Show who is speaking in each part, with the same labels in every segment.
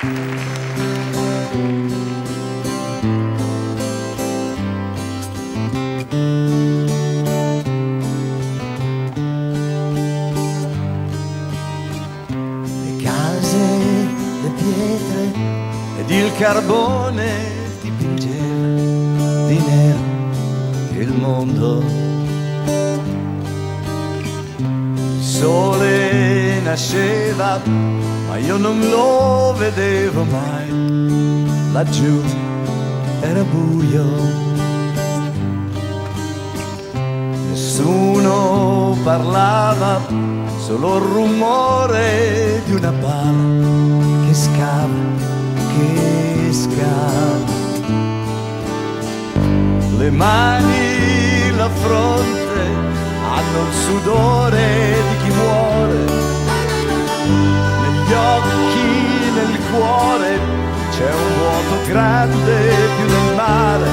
Speaker 1: Le pietre ed il carbone dipingeva di nero il mondo. Il sole nasceva, ma io non lo vedevo mai. Laggiù era buio, nessuno parlava, solo il rumore di una pala che scava, che scava. Le mani, la fronte hanno il sudore di chi muore. Negli occhi, nel cuore c'è un vuoto grande più del mare.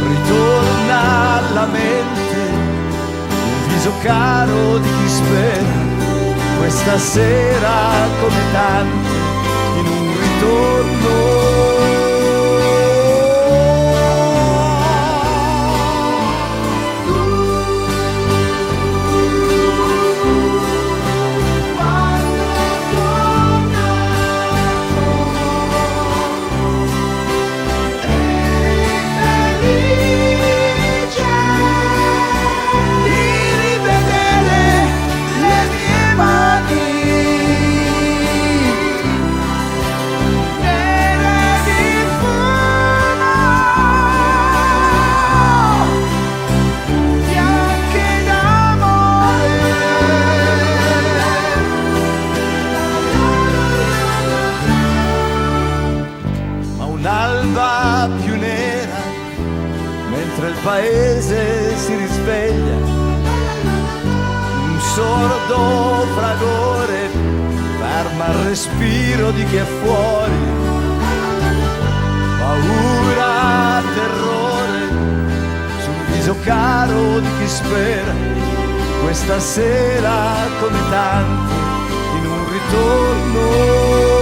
Speaker 1: Ritorna alla mente un viso caro di chi spera. Questa sera come tante in un ritorno. Un'alba più nera, mentre il paese si risveglia, un sordo fragore ferma il respiro di chi è fuori. Paura, terrore, sul viso caro di chi spera, questa sera come tanti in un ritorno.